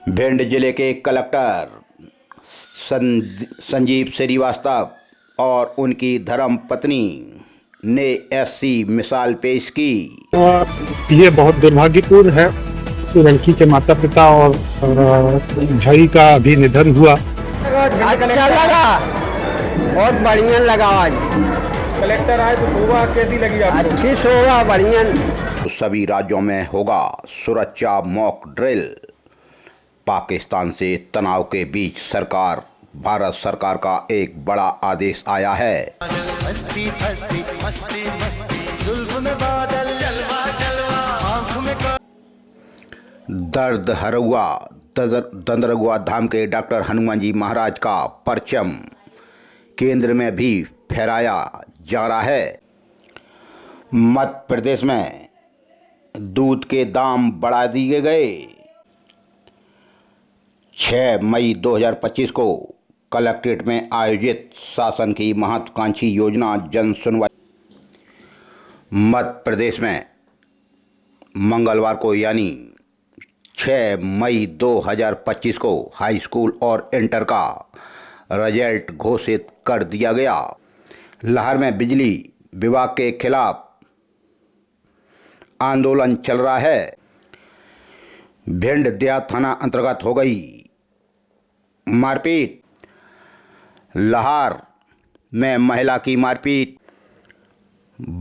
भिंड जिले के कलेक्टर संजीव श्रीवास्तव और उनकी धर्म पत्नी ने ऐसी मिसाल पेश की। ये बहुत दुर्भाग्यपूर्ण है कि लड़की के माता पिता और भाई का अभी निधन हुआ। अच्छा लगा, बहुत बढ़िया लगा। आज कलेक्टर आए तो शोभा कैसी लगी आपको? अच्छी शोभा, बढ़िया। तो सभी राज्यों में होगा सुरक्षा मॉक ड्रिल। पाकिस्तान से तनाव के बीच भारत सरकार का एक बड़ा आदेश आया है। हस्ती हस्ती मस्ती मस्ती जुल्फ में बादल जलवा जलवा आँख में दर्द हरुआ दंदरगुआ धाम के डॉक्टर हनुमान जी महाराज का परचम केंद्र में भी फहराया जा रहा है। मध्य प्रदेश में दूध के दाम बढ़ा दिए गए। 6 मई 2025 को कलेक्ट्रेट में आयोजित शासन की महत्वाकांक्षी योजना जन सुनवाई मध्य प्रदेश में मंगलवार को यानी 6 मई 2025 को हाई स्कूल और इंटर का रिजल्ट घोषित कर दिया गया। लाहौर में बिजली विभाग के खिलाफ आंदोलन चल रहा है। भिंड देहात थाना अंतर्गत हो गई मारपीट। लाहौर में महिला की मारपीट।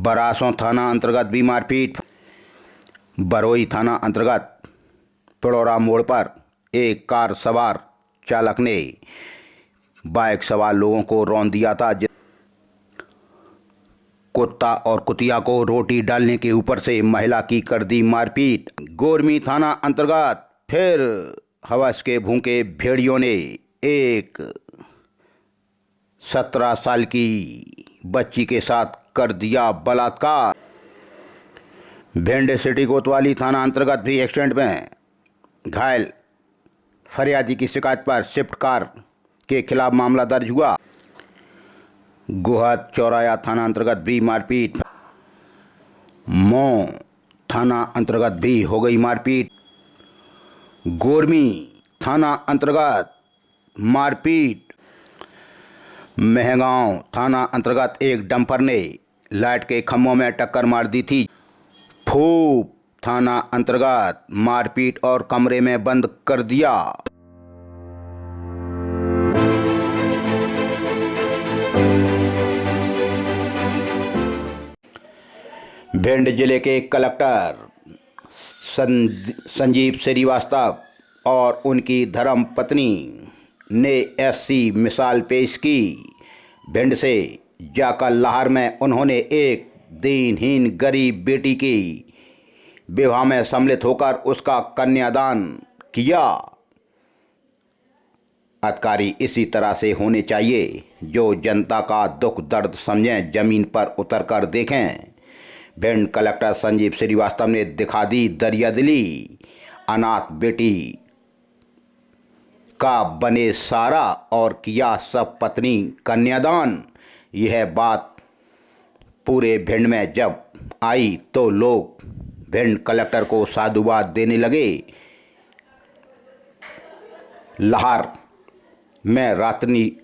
बरासों थाना अंतर्गत भी मारपीट। बरोई थाना अंतर्गत पिड़ौरा मोड़ पर एक कार सवार चालक ने बाइक सवार लोगों को रौंद दिया था। कुत्ता और कुतिया को रोटी डालने के ऊपर से महिला की कर दी मारपीट। गोरमी थाना अंतर्गत फिर हवस के भूखे भेड़ियों ने एक 17 साल की बच्ची के साथ कर दिया बलात्कार। भिंड सिटी कोतवाली थाना अंतर्गत भी एक्सीडेंट में घायल फरियादी की शिकायत पर स्विफ्ट कार के खिलाफ मामला दर्ज हुआ। गोहद चौराया थाना अंतर्गत भी मारपीट। मऊ थाना अंतर्गत भी हो गई मारपीट। गोरमी थाना अंतर्गत मारपीट। महगांव थाना अंतर्गत एक डंपर ने लाइट के खंभों में टक्कर मार दी थी। फूप थाना अंतर्गत मारपीट और कमरे में बंद कर दिया। भिंड जिले के कलेक्टर संजीव श्रीवास्तव और उनकी धर्म पत्नी ने ऐसी मिसाल पेश की। भिंड से जाकर लाहौर में उन्होंने एक दीनहीन गरीब बेटी की विवाह में सम्मिलित होकर उसका कन्यादान किया। अधिकारी इसी तरह से होने चाहिए जो जनता का दुख दर्द समझें, जमीन पर उतर कर देखें। भिंड कलेक्टर संजीव श्रीवास्तव ने दिखा दी दरियादिली। अनाथ बेटी का बने सारा और किया सब पत्नी कन्यादान। यह बात पूरे भिंड में जब आई तो लोग भिंड कलेक्टर को साधुवाद देने लगे। लाहौर में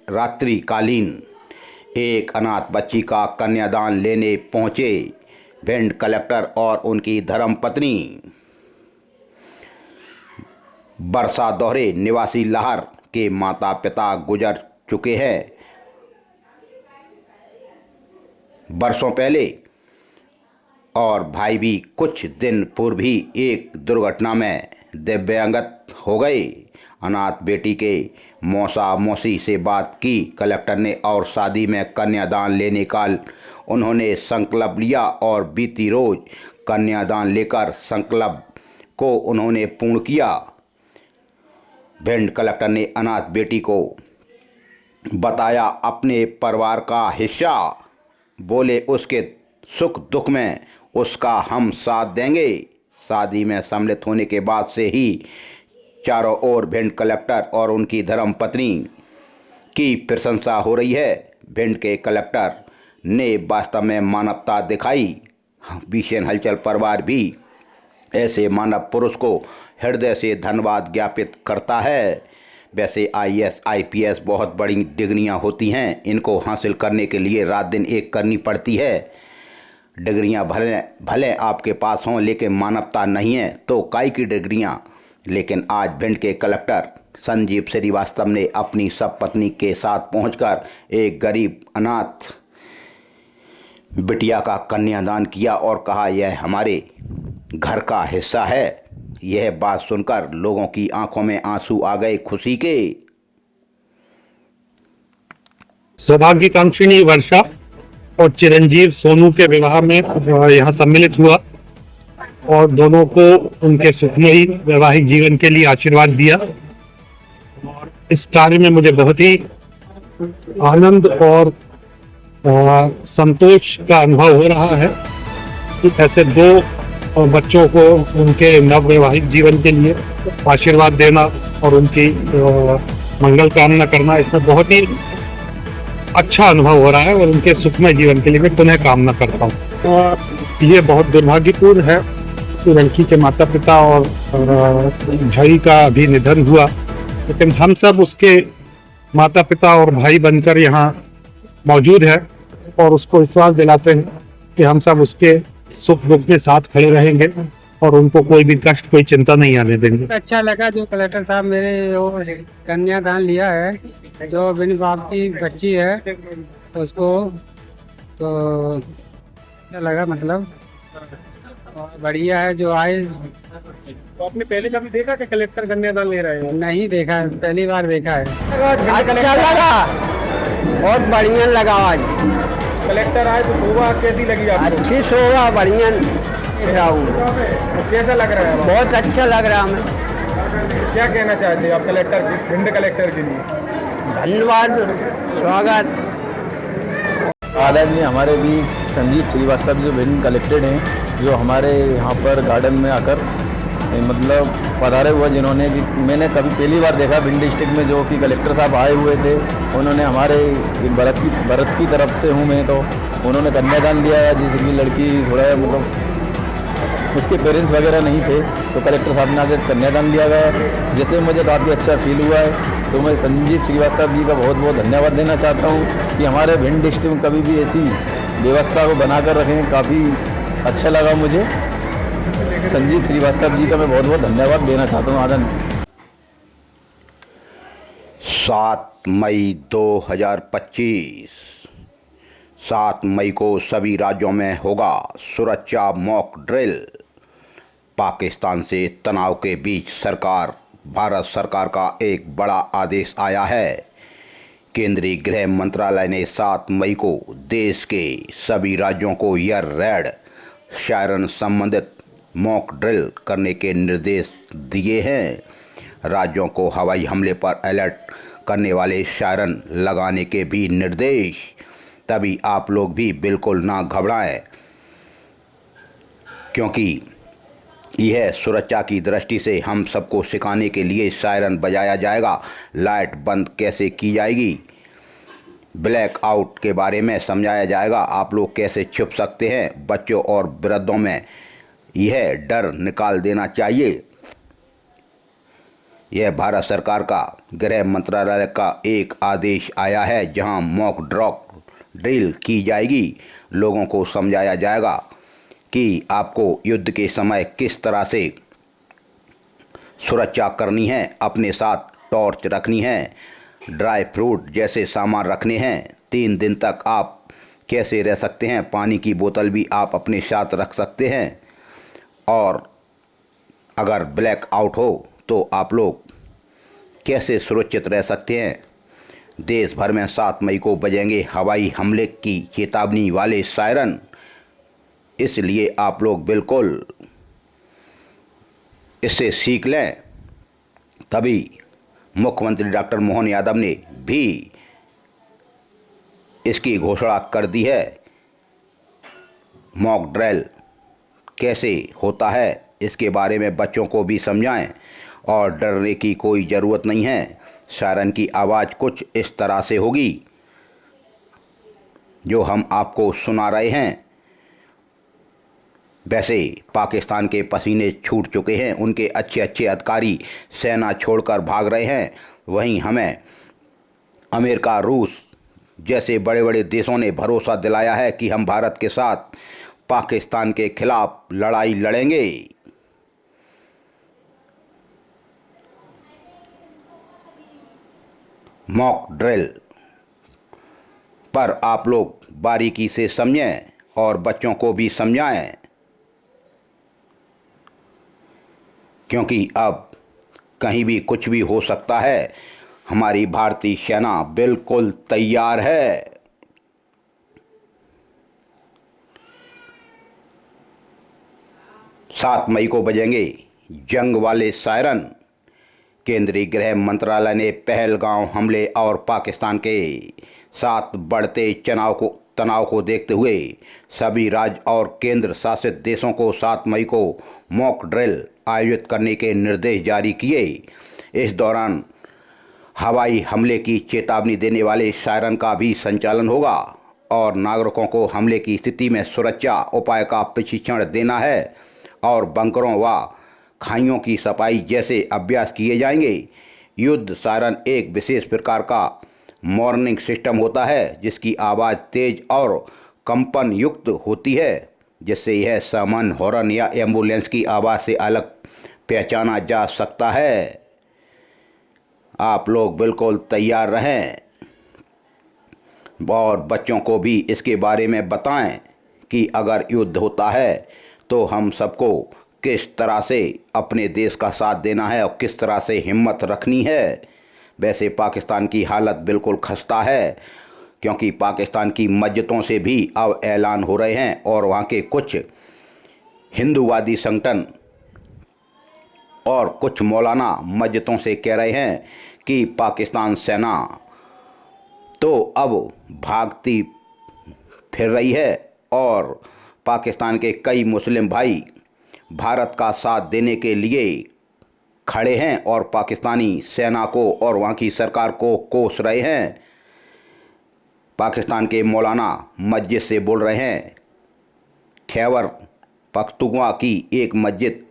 रात्रिकालीन एक अनाथ बच्ची का कन्यादान लेने पहुंचे भिंड कलेक्टर और उनकी धर्म पत्नी। बरसा दोहरे निवासी लाहौर के माता पिता गुजर चुके हैं बरसों पहले और भाई भी कुछ दिन पूर्व ही एक दुर्घटना में दिव्यांगत हो गए। अनाथ बेटी के मौसा मौसी से बात की कलेक्टर ने और शादी में कन्यादान लेने का उन्होंने संकल्प लिया और बीती रोज कन्यादान लेकर संकल्प को उन्होंने पूर्ण किया। भिंड कलेक्टर ने अनाथ बेटी को बताया अपने परिवार का हिस्सा। बोले उसके सुख दुख में उसका हम साथ देंगे। शादी में सम्मिलित होने के बाद से ही चारों ओर भिंड कलेक्टर और उनकी धर्म पत्नी की प्रशंसा हो रही है। भिंड के कलेक्टर ने वास्तव में मानवता दिखाई। भीषण हलचल परिवार भी ऐसे मानव पुरुष को हृदय से धन्यवाद ज्ञापित करता है। वैसे आईएएस आईपीएस बहुत बड़ी डिग्रियां होती हैं, इनको हासिल करने के लिए रात दिन एक करनी पड़ती है। डिग्रियां भले भले आपके पास हों, लेकिन मानवता नहीं है तो काई की डिग्रियां। लेकिन आज भिंड के कलेक्टर संजीव श्रीवास्तव ने अपनी सब पत्नी के साथ पहुंचकर एक गरीब अनाथ बिटिया का कन्यादान किया और कहा, यह हमारे घर का हिस्सा है। यह बात सुनकर लोगों की आंखों में आंसू आ गए खुशी के। सौभाग्यकांक्षिणी वर्षा और चिरंजीव सोनू के विवाह में यहाँ सम्मिलित हुआ और दोनों को उनके सुखमयी वैवाहिक जीवन के लिए आशीर्वाद दिया। और इस कार्य में मुझे बहुत ही आनंद और संतोष का अनुभव हो रहा है कि ऐसे दो बच्चों को उनके नव वैवाहिक जीवन के लिए आशीर्वाद देना और उनकी मंगल कामना करना, इसमें बहुत ही अच्छा अनुभव हो रहा है और उनके सुखमय जीवन के लिए मैं पुनः कामना करता हूँ। ये बहुत दुर्भाग्यपूर्ण है कि लड़की के माता पिता और भाई का अभी निधन हुआ, लेकिन हम सब उसके माता पिता और भाई बनकर यहाँ मौजूद है और उसको विश्वास दिलाते हैं कि हम सब उसके सुख दुख में साथ खड़े रहेंगे और उनको कोई भी कष्ट, कोई चिंता नहीं आने देंगे। अच्छा लगा जो कलेक्टर साहब मेरे वो कन्यादान लिया है, जो बिन बाप की बच्ची है उसको, तो अच्छा लगा, मतलब और बढ़िया है जो आए। तो आपने पहले कभी देखा कि कलेक्टर कन्यादान ले रहे हैं? नहीं देखा है, पहली बार देखा है। अच्छा लगा, बहुत बढ़िया लगा। आज कलेक्टर आए तो शोभा कैसी लगी आपको? अच्छी शोभा, बढ़िया देख रहा हूँ। तो कैसा लग रहा है? बहुत अच्छा लग रहा है। क्या कहना चाहते हैं आप कलेक्टर, भिंड कलेक्टर के लिए? धन्यवाद, स्वागत। आदरणीय हमारे भी संजीव श्रीवास्तव जो भिंड कलेक्टेड हैं, जो हमारे यहाँ पर गार्डन में आकर मतलब पधारे हुए, जिन्होंने कि मैंने कभी पहली बार देखा भिंड डिस्ट्रिक्ट में जो कि कलेक्टर साहब आए हुए थे। उन्होंने हमारे भरत की तरफ से हूँ मैं, तो उन्होंने कन्यादान दिया है, जिसकी लड़की थोड़ा मतलब उसके पेरेंट्स वगैरह नहीं थे, तो कलेक्टर साहब ने आगे कन्यादान दिया गया, जिससे मुझे काफ़ी अच्छा फील हुआ है। तो मैं संजीव श्रीवास्तव जी का बहुत बहुत धन्यवाद देना चाहता हूँ कि हमारे भिंड डिस्ट्रिक्ट में कभी भी ऐसी व्यवस्था को बनाकर रखें। काफ़ी अच्छा लगा मुझे। संजीव श्रीवास्तव जी का मैं बहुत बहुत धन्यवाद देना चाहता हूँ। आनंद 7 मई 2025। 7 मई को सभी राज्यों में होगा सुरक्षा मॉक ड्रिल। पाकिस्तान से तनाव के बीच भारत सरकार का एक बड़ा आदेश आया है। केंद्रीय गृह मंत्रालय ने 7 मई को देश के सभी राज्यों को एयर रेड सायरन संबंधित मॉक ड्रिल करने के निर्देश दिए हैं। राज्यों को हवाई हमले पर अलर्ट करने वाले सायरन लगाने के भी निर्देश। तभी आप लोग भी बिल्कुल ना घबराएं, क्योंकि यह सुरक्षा की दृष्टि से हम सबको सिखाने के लिए सायरन बजाया जाएगा। लाइट बंद कैसे की जाएगी, ब्लैक आउट के बारे में समझाया जाएगा। आप लोग कैसे छुप सकते हैं। बच्चों और वृद्धों में यह डर निकाल देना चाहिए। यह भारत सरकार का गृह मंत्रालय का एक आदेश आया है, जहां मॉक ड्रिल की जाएगी। लोगों को समझाया जाएगा कि आपको युद्ध के समय किस तरह से सुरक्षा करनी है। अपने साथ टॉर्च रखनी है, ड्राई फ्रूट जैसे सामान रखने हैं। 3 दिन तक आप कैसे रह सकते हैं। पानी की बोतल भी आप अपने साथ रख सकते हैं। और अगर ब्लैक आउट हो तो आप लोग कैसे सुरक्षित रह सकते हैं। देश भर में 7 मई को बजेंगे हवाई हमले की चेतावनी वाले सायरन। इसलिए आप लोग बिल्कुल इससे सीख लें। तभी मुख्यमंत्री डॉक्टर मोहन यादव ने भी इसकी घोषणा कर दी है। मॉक ड्रिल कैसे होता है इसके बारे में बच्चों को भी समझाएं और डरने की कोई ज़रूरत नहीं है। सायरन की आवाज़ कुछ इस तरह से होगी जो हम आपको सुना रहे हैं। वैसे पाकिस्तान के पसीने छूट चुके हैं, उनके अच्छे अच्छे अधिकारी सेना छोड़कर भाग रहे हैं। वहीं हमें अमेरिका, रूस जैसे बड़े बड़े देशों ने भरोसा दिलाया है कि हम भारत के साथ पाकिस्तान के खिलाफ लड़ाई लड़ेंगे। मॉक ड्रिल पर आप लोग बारीकी से समझें और बच्चों को भी समझाएं, क्योंकि अब कहीं भी कुछ भी हो सकता है। हमारी भारतीय सेना बिल्कुल तैयार है। 7 मई को बजेंगे जंग वाले सायरन। केंद्रीय गृह मंत्रालय ने पहलगांव हमले और पाकिस्तान के साथ बढ़ते तनाव को देखते हुए सभी राज्य और केंद्र शासित देशों को 7 मई को मॉक ड्रिल आयोजित करने के निर्देश जारी किए। इस दौरान हवाई हमले की चेतावनी देने वाले सायरन का भी संचालन होगा और नागरिकों को हमले की स्थिति में सुरक्षा उपाय का प्रशिक्षण देना है और बंकरों व खाइयों की सफाई जैसे अभ्यास किए जाएंगे। युद्ध सायरन एक विशेष प्रकार का मॉर्निंग सिस्टम होता है जिसकी आवाज़ तेज और कंपन युक्त होती है, जिससे यह सामान्य हॉर्न या एम्बुलेंस की आवाज़ से अलग पहचाना जा सकता है। आप लोग बिल्कुल तैयार रहें और बच्चों को भी इसके बारे में बताएं कि अगर युद्ध होता है तो हम सबको किस तरह से अपने देश का साथ देना है और किस तरह से हिम्मत रखनी है। वैसे पाकिस्तान की हालत बिल्कुल खस्ता है, क्योंकि पाकिस्तान की मस्जिदों से भी अब ऐलान हो रहे हैं और वहाँ के कुछ हिंदूवादी संगठन और कुछ मौलाना मस्जिदों से कह रहे हैं कि पाकिस्तान सेना तो अब भागती फिर रही है और पाकिस्तान के कई मुस्लिम भाई भारत का साथ देने के लिए खड़े हैं और पाकिस्तानी सेना को और वहाँ की सरकार को कोस रहे हैं। पाकिस्तान के मौलाना मस्जिद से बोल रहे हैं। खैबर पख्तूनख्वा की एक मस्जिद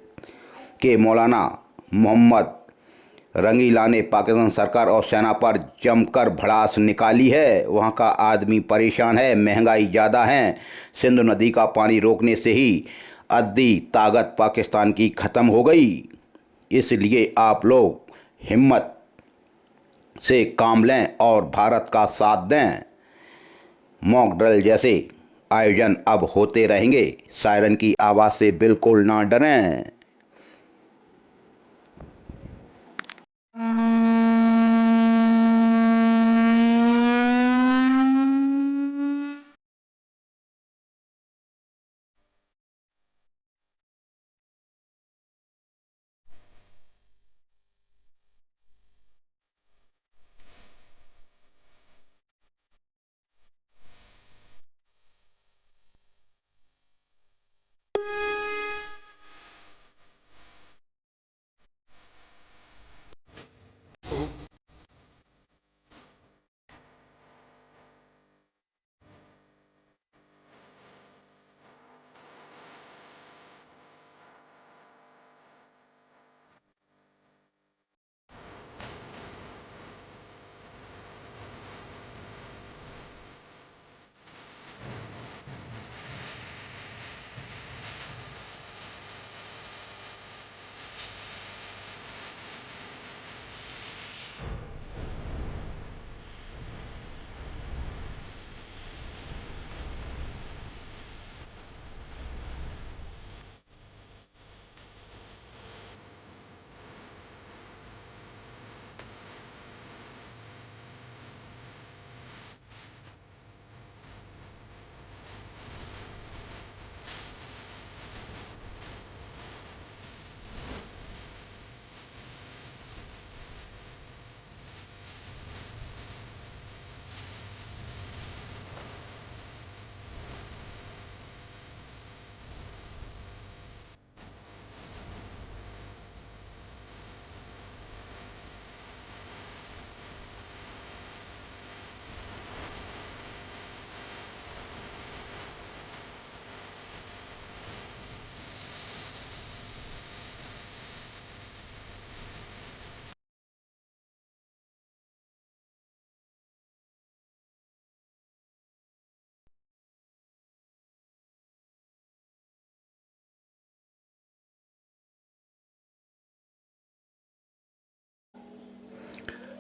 के मौलाना मोहम्मद रंगीला ने पाकिस्तान सरकार और सेना पर जमकर भड़ास निकाली है। वहाँ का आदमी परेशान है, महंगाई ज़्यादा है, सिंधु नदी का पानी रोकने से ही अद्धी ताकत पाकिस्तान की ख़त्म हो गई। इसलिए आप लोग हिम्मत से काम लें और भारत का साथ दें। मॉक ड्रिल जैसे आयोजन अब होते रहेंगे। सायरन की आवाज़ से बिल्कुल ना डरें।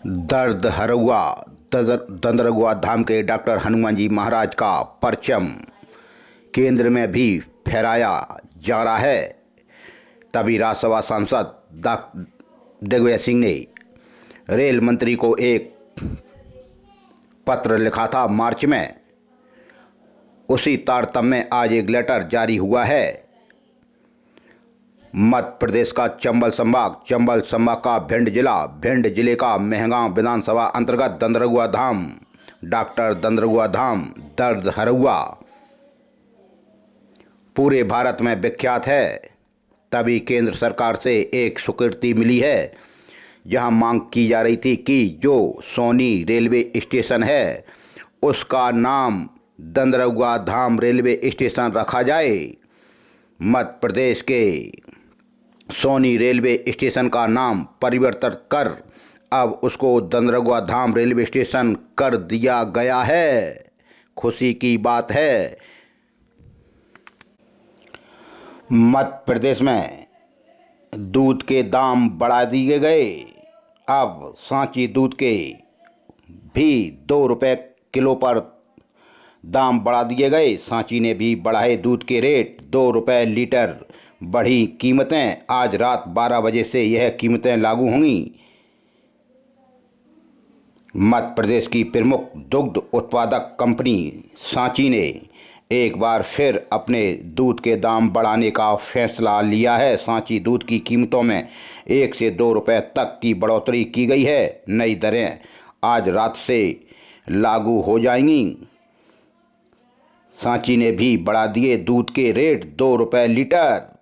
दर्द हरुआ दंदरगुआ धाम के डॉक्टर हनुमान जी महाराज का परचम केंद्र में भी फहराया जा रहा है। तभी राज्यसभा सांसद दिग्विजय सिंह ने रेल मंत्री को एक पत्र लिखा था मार्च में। उसी तारतम्य में आज एक लेटर जारी हुआ है। मध्य प्रदेश का चंबल संभाग का भिंड जिले का मेहगांव विधानसभा अंतर्गत दंदरगुआ धाम डॉक्टर दंदरगुआ धाम दर्द हरुआ पूरे भारत में विख्यात है। तभी केंद्र सरकार से एक स्वीकृति मिली है, जहां मांग की जा रही थी कि जो सोनी रेलवे स्टेशन है उसका नाम दंदरगुआ धाम रेलवे स्टेशन रखा जाए। मध्य प्रदेश के सोनी रेलवे स्टेशन का नाम परिवर्तन कर अब उसको दंदरगुआ धाम रेलवे स्टेशन कर दिया गया है। खुशी की बात है। मध्य प्रदेश में दूध के दाम बढ़ा दिए गए। अब सांची दूध के भी 2 रुपये किलो पर दाम बढ़ा दिए गए। सांची ने भी बढ़ाए दूध के रेट, 2 रुपये लीटर बढ़ी कीमतें। आज रात 12 बजे से यह कीमतें लागू होंगी। मध्य प्रदेश की प्रमुख दुग्ध उत्पादक कंपनी सांची ने एक बार फिर अपने दूध के दाम बढ़ाने का फैसला लिया है। सांची दूध की कीमतों में 1 से 2 रुपये तक की बढ़ोतरी की गई है। नई दरें आज रात से लागू हो जाएंगी। सांची ने भी बढ़ा दिए दूध के रेट, 2 रुपये लीटर।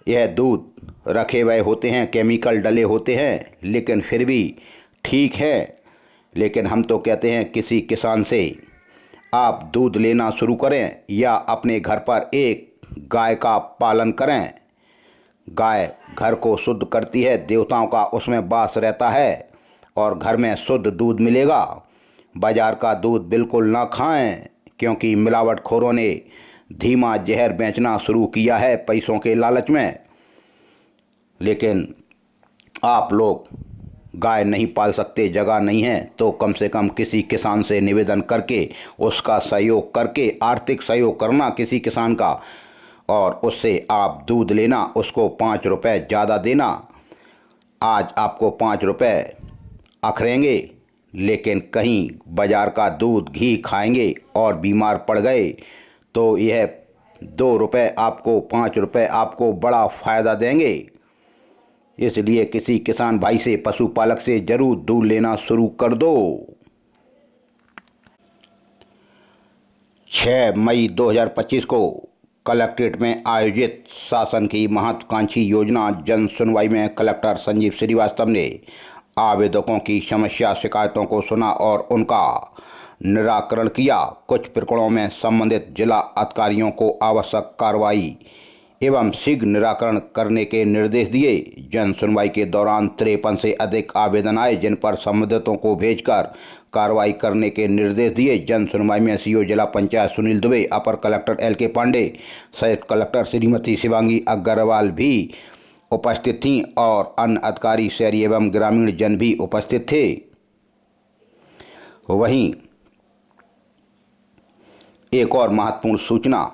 यह दूध रखे हुए होते हैं, केमिकल डले होते हैं, लेकिन फिर भी ठीक है। लेकिन हम तो कहते हैं किसी किसान से आप दूध लेना शुरू करें या अपने घर पर एक गाय का पालन करें। गाय घर को शुद्ध करती है, देवताओं का उसमें वास रहता है और घर में शुद्ध दूध मिलेगा। बाजार का दूध बिल्कुल ना खाएं, क्योंकि मिलावटखोरों ने धीमा जहर बेचना शुरू किया है पैसों के लालच में। लेकिन आप लोग गाय नहीं पाल सकते, जगह नहीं है, तो कम से कम किसी किसान से निवेदन करके उसका सहयोग करके आर्थिक सहयोग करना किसी किसान का, और उससे आप दूध लेना, उसको 5 रुपये ज़्यादा देना। आज आपको 5 रुपये अखरेंगे, लेकिन कहीं बाजार का दूध घी खाएंगे और बीमार पड़ गए तो यह 2 रुपये आपको, 5 रुपये आपको बड़ा फ़ायदा देंगे। इसलिए किसी किसान भाई से, पशुपालक से जरूर दूध लेना शुरू कर दो। 6 मई 2025 को कलेक्ट्रेट में आयोजित शासन की महत्वाकांक्षी योजना जन सुनवाई में कलेक्टर संजीव श्रीवास्तव ने आवेदकों की समस्या शिकायतों को सुना और उनका निराकरण किया। कुछ प्रकरणों में संबंधित जिला अधिकारियों को आवश्यक कार्रवाई एवं शीघ्र निराकरण करने के निर्देश दिए। जन सुनवाई के दौरान 53 से अधिक आवेदन आए, जिन पर संबंधितों को भेजकर कार्रवाई करने के निर्देश दिए। जन सुनवाई में सीओ जिला पंचायत सुनील दुबे, अपर कलेक्टर LK पांडे सहित कलेक्टर श्रीमती शिवांगी अग्रवाल भी उपस्थित थीं और अन्य अधिकारी, शहरी एवं ग्रामीण जन भी उपस्थित थे। वहीं एक और महत्वपूर्ण सूचना,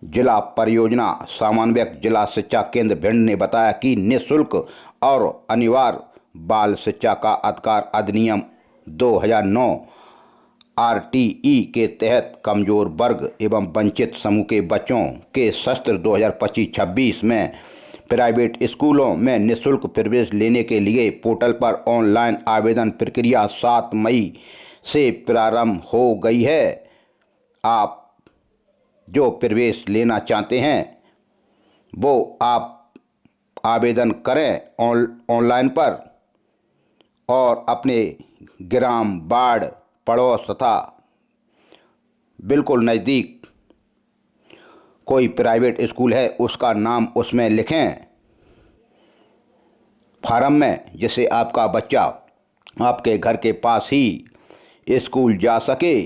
जिला परियोजना समन्वयक जिला शिक्षा केंद्र भिंड ने बताया कि निःशुल्क और अनिवार्य बाल शिक्षा का अधिकार अधिनियम 2009 RTE के तहत कमजोर वर्ग एवं वंचित समूह के बच्चों के सत्र 2025-26 में प्राइवेट स्कूलों में निःशुल्क प्रवेश लेने के लिए पोर्टल पर ऑनलाइन आवेदन प्रक्रिया 7 मई से प्रारंभ हो गई है। आप जो प्रवेश लेना चाहते हैं वो आप आवेदन करें ऑनलाइन पर और अपने ग्राम, वार्ड, पड़ोस तथा बिल्कुल नज़दीक कोई प्राइवेट स्कूल है उसका नाम उसमें लिखें फार्म में, जिससे आपका बच्चा आपके घर के पास ही स्कूल जा सके।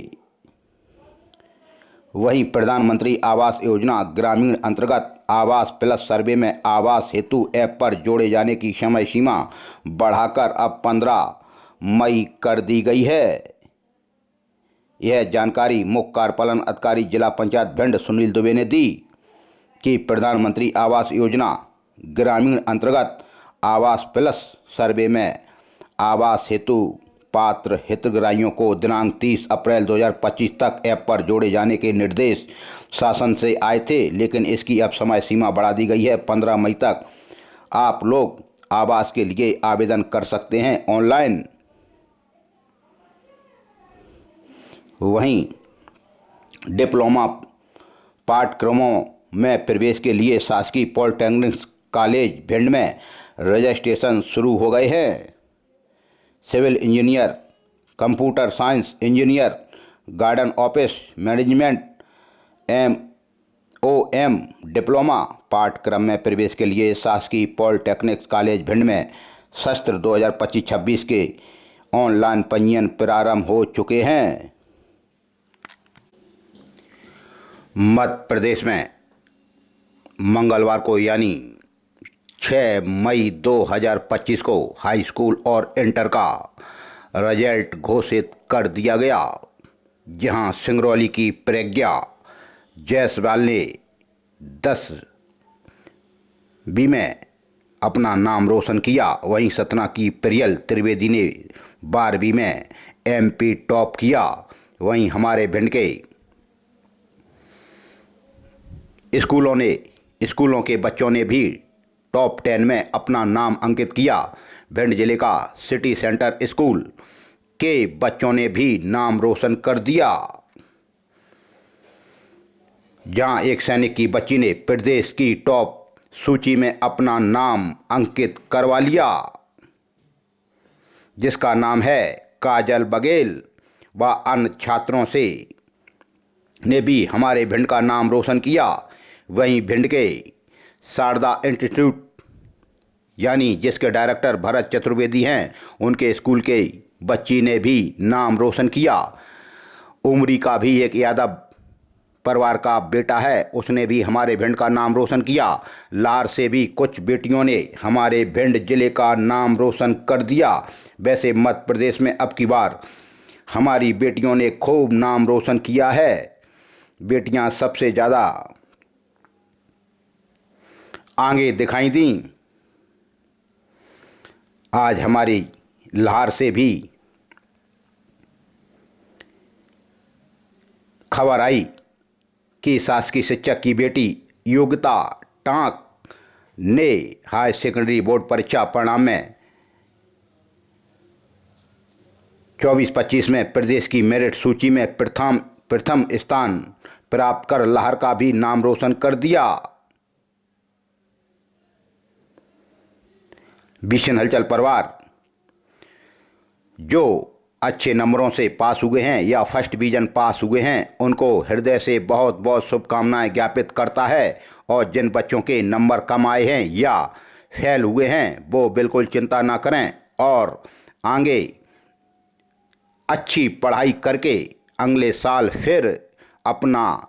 वहीं प्रधानमंत्री आवास योजना ग्रामीण अंतर्गत आवास प्लस सर्वे में आवास हेतु ऐप पर जोड़े जाने की समय सीमा बढ़ाकर अब 15 मई कर दी गई है। यह जानकारी मुख्य कार्यपालन अधिकारी जिला पंचायत भिंड सुनील दुबे ने दी कि प्रधानमंत्री आवास योजना ग्रामीण अंतर्गत आवास प्लस सर्वे में आवास हेतु पात्र हितग्राहियों को दिनांक 30 अप्रैल 2025 तक ऐप पर जोड़े जाने के निर्देश शासन से आए थे, लेकिन इसकी अब समय सीमा बढ़ा दी गई है। 15 मई तक आप लोग आवास के लिए आवेदन कर सकते हैं ऑनलाइन। वहीं डिप्लोमा पाठ्यक्रमों में प्रवेश के लिए शासकीय पॉलिटेक्निक कॉलेज भिंड में रजिस्ट्रेशन शुरू हो गए हैं। Civil engineer, computer science engineer, garden office management, MOM diploma पाठ्यक्रम में प्रवेश के लिए शासकीय पॉलिटेक्निक कॉलेज भिंड में सत्र 2025-26 के ऑनलाइन पंजीयन प्रारंभ हो चुके हैं। मध्य प्रदेश में मंगलवार को यानी 6 मई 2025 को हाई स्कूल और इंटर का रिजल्ट घोषित कर दिया गया, जहां सिंगरौली की प्रज्ञा जायसवाल ने 10वीं में अपना नाम रोशन किया। वहीं सतना की प्रियल त्रिवेदी ने 12वीं में MP टॉप किया। वहीं हमारे भिंड के स्कूलों के बच्चों ने भी टॉप 10 में अपना नाम अंकित किया। भिंड जिले का सिटी सेंटर स्कूल के बच्चों ने भी नाम रोशन कर दिया, जहां एक सैनिक की बच्ची ने प्रदेश की टॉप सूची में अपना नाम अंकित करवा लिया, जिसका नाम है काजल बघेल। व अन्य छात्रों से ने भी हमारे भिंड का नाम रोशन किया। वहीं भिंड के शारदा इंस्टीट्यूट यानी जिसके डायरेक्टर भरत चतुर्वेदी हैं, उनके स्कूल के बच्ची ने भी नाम रोशन किया। उमरी का भी एक यादव परिवार का बेटा है, उसने भी हमारे भिंड का नाम रोशन किया। लार से भी कुछ बेटियों ने हमारे भिंड जिले का नाम रोशन कर दिया। वैसे मध्य प्रदेश में अब की बार हमारी बेटियों ने खूब नाम रोशन किया है। बेटियां सबसे ज़्यादा आगे दिखाई दी। आज हमारी लाहौर से भी खबर आई कि शासकीय शिक्षक की बेटी योगिता टांक ने हाई सेकेंडरी बोर्ड परीक्षा परिणाम में 24-25 में प्रदेश की मेरिट सूची में प्रथम स्थान प्राप्त कर लाहौर का भी नाम रोशन कर दिया। बिशन हलचल परिवार जो अच्छे नंबरों से पास हुए हैं या फर्स्ट डिवीजन पास हुए हैं, उनको हृदय से बहुत बहुत शुभकामनाएं ज्ञापित करता है। और जिन बच्चों के नंबर कम आए हैं या फेल हुए हैं, वो बिल्कुल चिंता ना करें और आगे अच्छी पढ़ाई करके अगले साल फिर अपना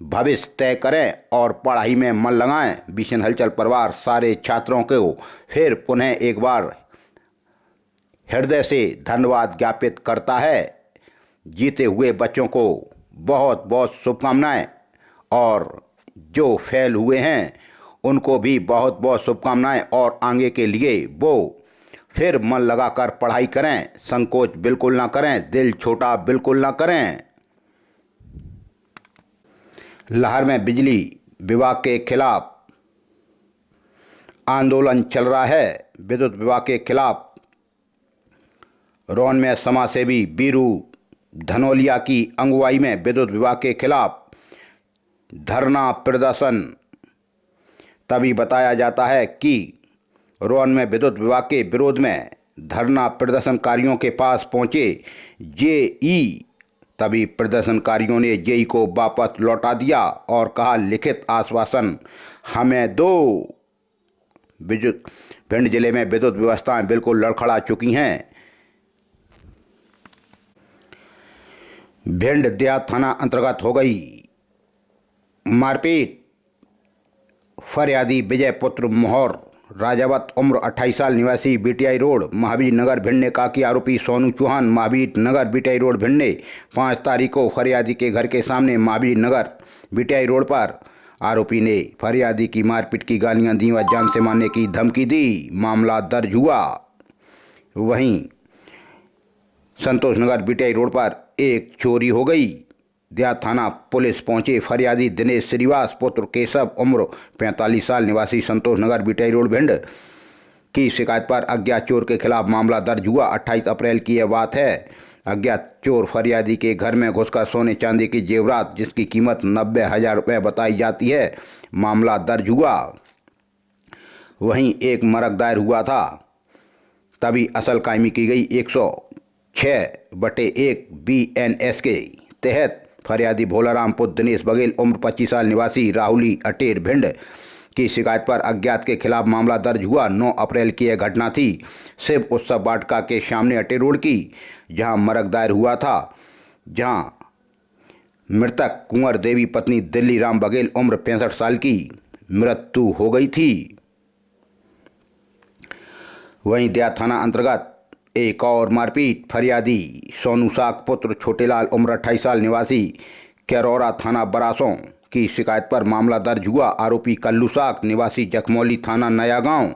भविष्य तय करें और पढ़ाई में मन लगाएं। बिशन हलचल परिवार सारे छात्रों को फिर पुनः एक बार हृदय से धन्यवाद ज्ञापित करता है। जीते हुए बच्चों को बहुत बहुत शुभकामनाएं और जो फेल हुए हैं उनको भी बहुत बहुत शुभकामनाएं और आगे के लिए वो फिर मन लगाकर पढ़ाई करें, संकोच बिल्कुल ना करें, दिल छोटा बिल्कुल ना करें। लाहौर में बिजली विभाग के खिलाफ आंदोलन चल रहा है। विद्युत विभाग के खिलाफ रोन में समाजसेवी बीरू धनोलिया की अगुवाई में विद्युत विभाग के खिलाफ धरना प्रदर्शन। तभी बताया जाता है कि रोन में विद्युत विभाग के विरोध में धरना प्रदर्शनकारियों के पास पहुंचे जेई। तभी प्रदर्शनकारियों ने जेई को वापस लौटा दिया और कहा, लिखित आश्वासन हमें दो। भिंड जिले में विद्युत व्यवस्थाएं बिल्कुल लड़खड़ा चुकी हैं। भिंड देहात थाना अंतर्गत हो गई मारपीट। फरियादी विजय पुत्र मोहर राजावत उम्र 28 साल निवासी बीटीआई रोड महावीर नगर भिंड ने कहा कि आरोपी सोनू चौहान महावीर नगर बीटीआई रोड भिंड ने 5 तारीख को फरियादी के घर के सामने महावीर नगर बीटीआई रोड पर आरोपी ने फरियादी की मारपीट की गालियां दी व जान से मारने की धमकी दी। मामला दर्ज हुआ। वहीं संतोष नगर बीटीआई रोड पर एक चोरी हो गई। देहात थाना पुलिस पहुंचे। फरियादी दिनेश श्रीवास पुत्र केशव उम्र 45 साल निवासी संतोष नगर बीटीआई रोड भिंड की शिकायत पर अज्ञात चोर के खिलाफ मामला दर्ज हुआ। 28 अप्रैल की यह बात है। अज्ञात चोर फरियादी के घर में घुसकर सोने चांदी की जेवरात जिसकी कीमत 90,000 रुपये बताई जाती है। मामला दर्ज हुआ। वहीं एक मरक दायर हुआ था, तभी असल कायमी की गई। 106/1 BNS के तहत फरियादी भोलाराम पुत्र दिनेश बघेल उम्र 25 साल निवासी राहुली अटेर भिंड की शिकायत पर अज्ञात के खिलाफ मामला दर्ज हुआ। 9 अप्रैल की यह घटना थी। शिव उत्सव वाटिका के सामने अटेर रोड की, जहां मरक दायर हुआ था, जहां मृतक कुंवर देवी पत्नी दिल्ली राम बघेल उम्र 65 साल की मृत्यु हो गई थी। वहीं देहात थाना अंतर्गत एक और मारपीट। फरियादी सोनू साक पुत्र छोटेलाल उम्र 28 साल निवासी कैरौरा थाना बरासों की शिकायत पर मामला दर्ज हुआ। आरोपी कल्लू साक निवासी जखमौली थाना नया गांव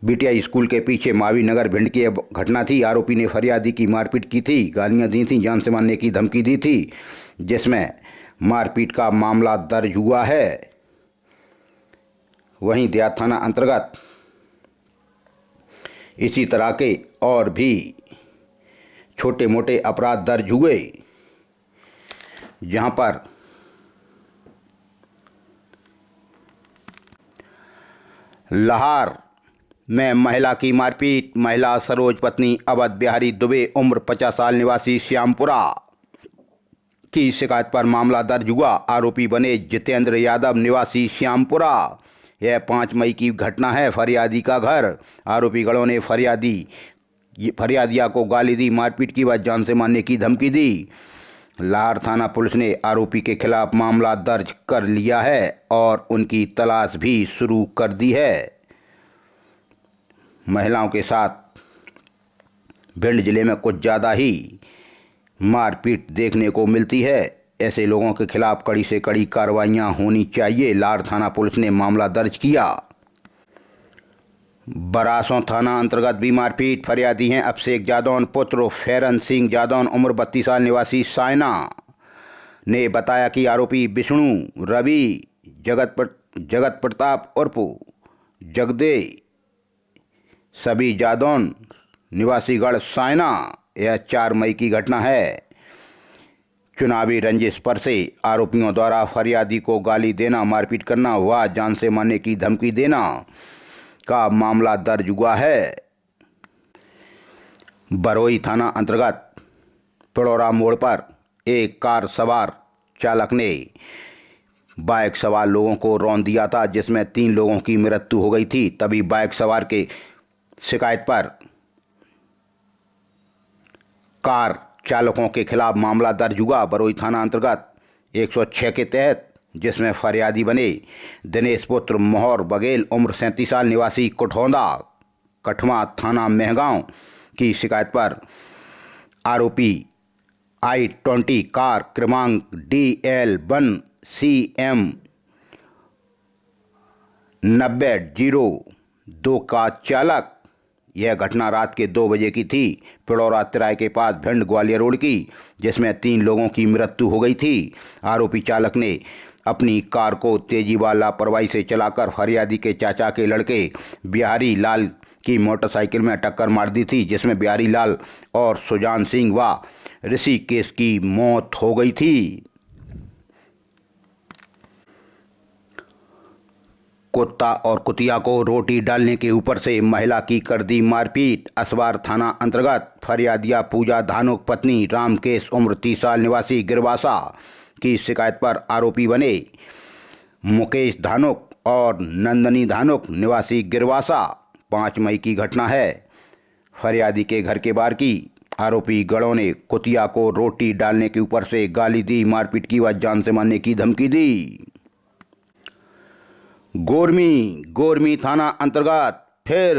बीटीआई स्कूल के पीछे महावीर नगर भिंड की घटना थी। आरोपी ने फरियादी की मारपीट की थी, गालियां दी थी, जान से मारने की धमकी दी थी, जिसमें मारपीट का मामला दर्ज हुआ है। वहीं देहात थाना अंतर्गत इसी तरह के और भी छोटे मोटे अपराध दर्ज हुए, जहां पर लाहौर में महिला की मारपीट। महिला सरोज पत्नी अवध बिहारी दुबे उम्र 50 साल निवासी श्यामपुरा की शिकायत पर मामला दर्ज हुआ। आरोपी बने जितेंद्र यादव निवासी श्यामपुरा। यह 5 मई की घटना है। फरियादी का घर। आरोपी गणों ने फरियादिया को गाली दी, मारपीट की व जान से मारने की धमकी दी। लाहौर थाना पुलिस ने आरोपी के खिलाफ मामला दर्ज कर लिया है और उनकी तलाश भी शुरू कर दी है। महिलाओं के साथ भिंड जिले में कुछ ज़्यादा ही मारपीट देखने को मिलती है। ऐसे लोगों के खिलाफ कड़ी से कड़ी कार्रवाइयां होनी चाहिए। लाहौर थाना पुलिस ने मामला दर्ज किया। बरासों थाना अंतर्गत भी मारपीट। फरियादी हैं अभिषेक जादौन पुत्र फैरन सिंह जादौन उम्र 32 साल निवासी सायना ने बताया कि आरोपी विष्णु रवि जगत प्रताप उर्फ जगदे सभी जादौन निवासी गढ़ सायना। यह 4 मई की घटना है। चुनावी रंजिश पर से आरोपियों द्वारा फरियादी को गाली देना, मारपीट करना व जान से मारने की धमकी देना का मामला दर्ज हुआ है। बरोई थाना अंतर्गत पिड़ौरा मोड़ पर एक कार सवार चालक ने बाइक सवार लोगों को रौंद दिया था, जिसमें 3 लोगों की मृत्यु हो गई थी। तभी बाइक सवार के शिकायत पर कार चालकों के खिलाफ मामला दर्ज हुआ। बरोई थाना अंतर्गत 106 के तहत, जिसमें फरियादी बने दिनेश पुत्र मोहर बघेल उम्र 37 साल निवासी कुठौंदा कठमा थाना महगांव की शिकायत पर आरोपी I-20 कार क्रमांक DL1CM 9002 का चालक। यह घटना रात के 2 बजे की थी। पिड़ौरा तिराए के पास भिंड ग्वालियर रोड की, जिसमें 3 लोगों की मृत्यु हो गई थी। आरोपी चालक ने अपनी कार को तेजी व लापरवाही से चलाकर फरियादी के चाचा के लड़के बिहारी लाल की मोटरसाइकिल में टक्कर मार दी थी, जिसमें बिहारी लाल और सुजान सिंह व ऋषिकेश की मौत हो गई थी। कुत्ता और कुतिया को रोटी डालने के ऊपर से महिला की कर दी मारपीट। असवार थाना अंतर्गत फरियादिया पूजा धानुक पत्नी रामकेश उम्र 30 साल निवासी गिरवासा की शिकायत पर आरोपी बने मुकेश धानुक और नंदनी धानुक निवासी गिरवासा। 5 मई की घटना है। फरियादी के घर के बाहर की। आरोपी गढ़ों ने कुतिया को रोटी डालने के ऊपर से गाली दी, मारपीट की व जान से मारने की धमकी दी। गोरमी थाना अंतर्गत फिर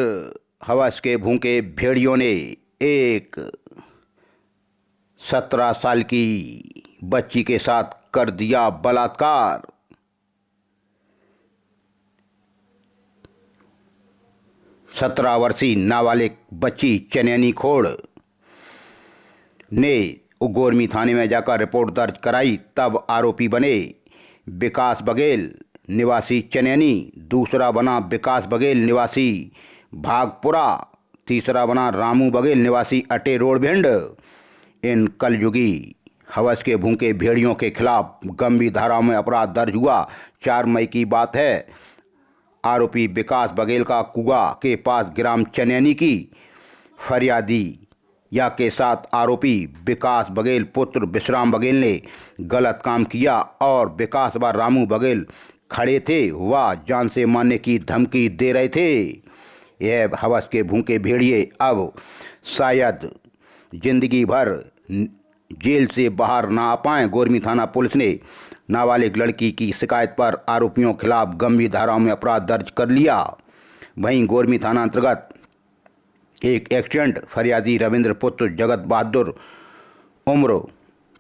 हवस के भूखे भेड़ियों ने एक 17 साल की बच्ची के साथ कर दिया बलात्कार। सत्रह वर्षीय नाबालिग बच्ची चनैनी खोड़ ने गोरमी थाने में जाकर रिपोर्ट दर्ज कराई। तब आरोपी बने विकास बघेल निवासी चनैनी, दूसरा बना विकास बघेल निवासी भागपुरा, तीसरा बना रामू बघेल निवासी अटे रोड भिंड। इन कलयुगी हवस के भूखे भेड़ियों के खिलाफ गंभीर धाराओं में अपराध दर्ज हुआ। 4 मई की बात है। आरोपी विकास बघेल का कुआ के पास ग्राम चनैनी की फरियादी या के साथ आरोपी विकास बघेल पुत्र विश्राम बघेल ने गलत काम किया और विकास व रामू बघेल खड़े थे, वह जान से मारने की धमकी दे रहे थे। यह हवस के भूखे भेड़िए अब शायद जिंदगी भर जेल से बाहर ना आ पाएं। गोरमी थाना पुलिस ने नाबालिग लड़की की शिकायत पर आरोपियों के खिलाफ गंभीर धाराओं में अपराध दर्ज कर लिया। वहीं गोरमी थाना अंतर्गत एक एक्सीडेंट फरियादी रविंद्र पुत्र जगत बहादुर उम्र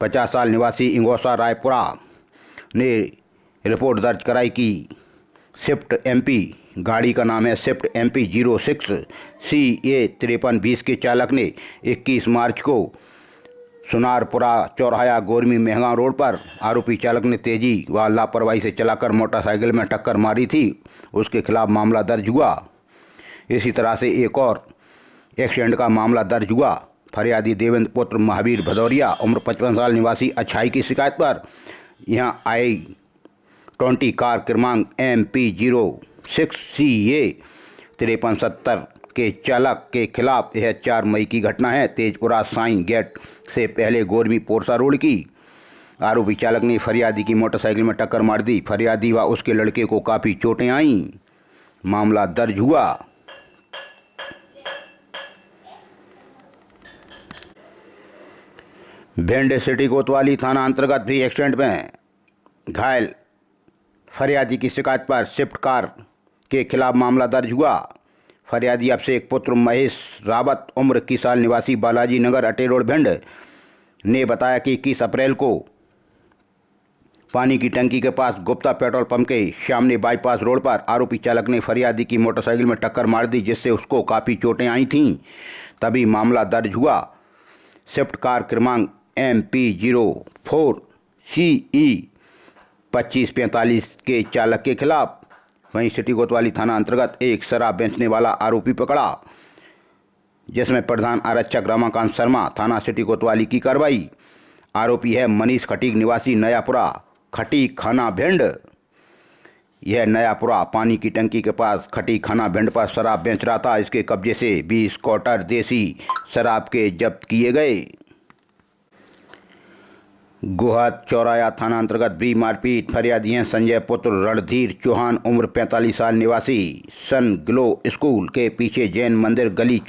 50 साल निवासी इंगोसा रायपुरा ने रिपोर्ट दर्ज कराई कि स्विफ्ट एमपी, गाड़ी का नाम है स्विफ्ट एमपी 06 CA 5320 के चालक ने 21 मार्च को सुनारपुरा चौराहा गोरमी महंगा रोड पर आरोपी चालक ने तेजी व लापरवाही से चलाकर मोटरसाइकिल में टक्कर मारी थी। उसके खिलाफ मामला दर्ज हुआ। इसी तरह से एक और एक्सीडेंट का मामला दर्ज हुआ। फरियादी देवेंद्र पुत्र महावीर भदौरिया उम्र 55 साल निवासी अच्छाई की शिकायत पर यहां I-20 कार क्रमांक MP 06 CA 5370 के चालक के खिलाफ यह 4 मई की घटना है। तेजपुरा साइन गेट से पहले गोरमी पोरसा रोड की आरोपी चालक ने फरियादी की मोटरसाइकिल में टक्कर मार दी। फरियादी व उसके लड़के को काफ़ी चोटें आईं। मामला दर्ज हुआ। भिंड सिटी कोतवाली थाना अंतर्गत भी एक्सीडेंट में घायल फरियादी की शिकायत पर स्विफ्ट कार के खिलाफ मामला दर्ज हुआ। फरियादी अब से एक पुत्र महेश रावत उम्र 21 साल निवासी बालाजी नगर अटे रोड भिंड ने बताया कि 21 अप्रैल को पानी की टंकी के पास गुप्ता पेट्रोल पंप के सामने बाईपास रोड पर आरोपी चालक ने फरियादी की मोटरसाइकिल में टक्कर मार दी, जिससे उसको काफ़ी चोटें आई थीं। तभी मामला दर्ज हुआ। स्विफ्ट कार क्रमांक MP 04 CE 2545 के चालक के खिलाफ। वहीं सिटी कोतवाली थाना अंतर्गत एक शराब बेचने वाला आरोपी पकड़ा, जिसमें प्रधान आरक्षक रमाकांत शर्मा थाना सिटी कोतवाली की कार्रवाई। आरोपी है मनीष खटीक निवासी नयापुरा खटीक खाना भिंड। यह नयापुरा पानी की टंकी के पास खटीक खाना भिंड पर शराब बेच रहा था। इसके कब्जे से 20 क्वार्टर देसी शराब के जब्त किए गए। गोहद चौराया थाना अंतर्गत भी मारपीट। फरियादी हैं संजय पुत्र रणधीर चौहान उम्र 45 साल निवासी सन ग्लो स्कूल के पीछे जैन मंदिर गली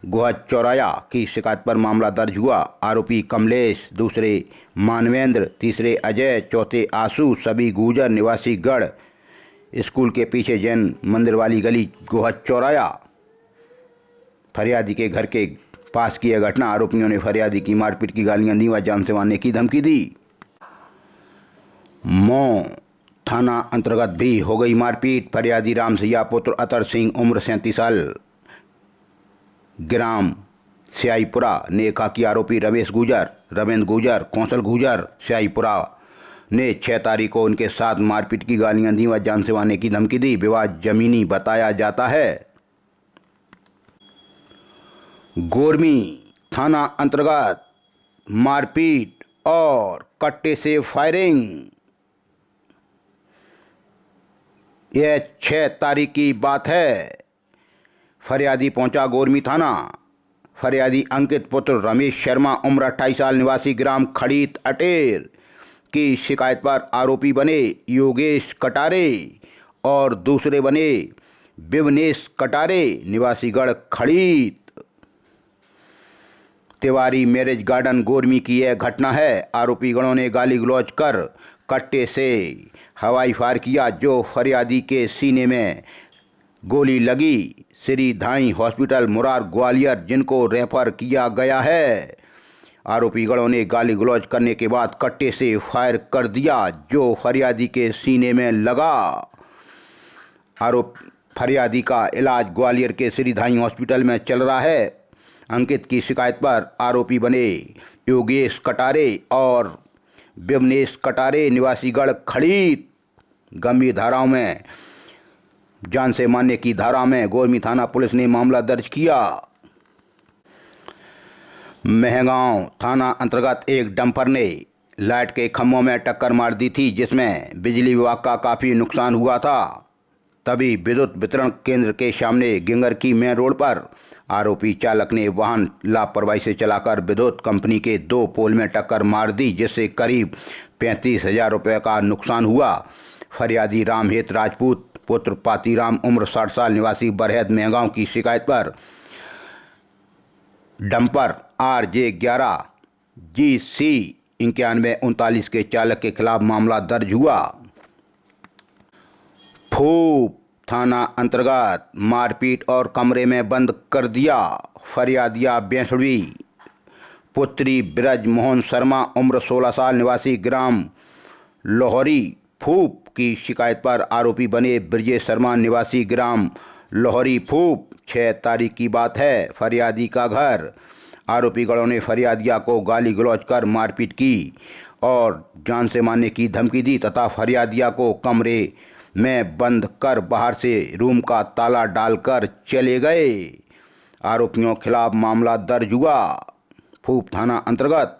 गोहद चौराया की शिकायत पर मामला दर्ज हुआ। आरोपी कमलेश, दूसरे मानवेंद्र, तीसरे अजय, चौथे आशु सभी गुजर निवासी गढ़ स्कूल के पीछे जैन मंदिर वाली गली गोहद चौराया। फरियादी के घर के पास की यह घटना। आरोपियों ने फरियादी की मारपीट की गालियां दी व जान से मारने की धमकी दी। मऊ थाना अंतर्गत भी हो गई मारपीट। फरियादी रामसिया पुत्र अतर सिंह उम्र 37 साल ग्राम स्याईपुरा ने कहा कि आरोपी रमेश गुजर, रविंद्र गुजर, कौशल गुजर स्याईपुरा ने 6 तारीख को उनके साथ मारपीट की गालियां दी व जान से मारने की धमकी दी। विवाद जमीनी बताया जाता है। गोरमी थाना अंतर्गत मारपीट और कट्टे से फायरिंग। यह 6 तारीख की बात है। फरियादी पहुंचा गोरमी थाना। फरियादी अंकित पुत्र रमेश शर्मा उम्र 28 साल निवासी ग्राम खड़ीत अटेर की शिकायत पर आरोपी बने योगेश कटारे और दूसरे बने विवनेश कटारे निवासी गढ़ खड़ीत। तिवारी मैरिज गार्डन गोरमी की यह घटना है। आरोपी गणों ने गाली गलौज कर कट्टे से हवाई फायर किया, जो फरियादी के सीने में गोली लगी। श्री धाई हॉस्पिटल मुरार ग्वालियर, जिनको रेफर किया गया है। आरोपी गणों ने गाली गलौज करने के बाद कट्टे से फायर कर दिया, जो फरियादी के सीने में लगा। फरियादी का इलाज ग्वालियर के श्रीधाई हॉस्पिटल में चल रहा है। अंकित की शिकायत पर आरोपी बने योगेश कटारे और विमनेश कटारे निवासी गढ़ खड़ी गंभीर धाराओं में जान से मारने की धारा में गोरमी थाना पुलिस ने मामला दर्ज किया। महगांव थाना अंतर्गत एक डंपर ने लाइट के खंभों में टक्कर मार दी थी, जिसमें बिजली विभाग का काफ़ी नुकसान हुआ था। तभी विद्युत वितरण केंद्र के सामने गिंगर की मेन रोड पर आरोपी चालक ने वाहन लापरवाही से चलाकर विद्युत कंपनी के 2 पोल में टक्कर मार दी, जिससे करीब 35,000 रुपये का नुकसान हुआ। फरियादी रामहेत राजपूत पुत्र पातीराम उम्र 60 साल निवासी बरहेद महगांव की शिकायत पर डंपर RJ11 GC 9139 के चालक के खिलाफ मामला दर्ज हुआ। फूप थाना अंतर्गत मारपीट और कमरे में बंद कर दिया। फरियादिया बेंसड़ी पुत्री ब्रज मोहन शर्मा उम्र 16 साल निवासी ग्राम लोहरी फूप की शिकायत पर आरोपी बने ब्रजेश शर्मा निवासी ग्राम लोहरी फूप। 6 तारीख की बात है। फरियादी का घर। आरोपी गणों ने फरियादिया को गाली गलौज कर मारपीट की और जान से मारने की धमकी दी तथा फरियादिया को कमरे में बंद कर बाहर से रूम का ताला डालकर चले गए। आरोपियों के खिलाफ मामला दर्ज हुआ। फूप थाना अंतर्गत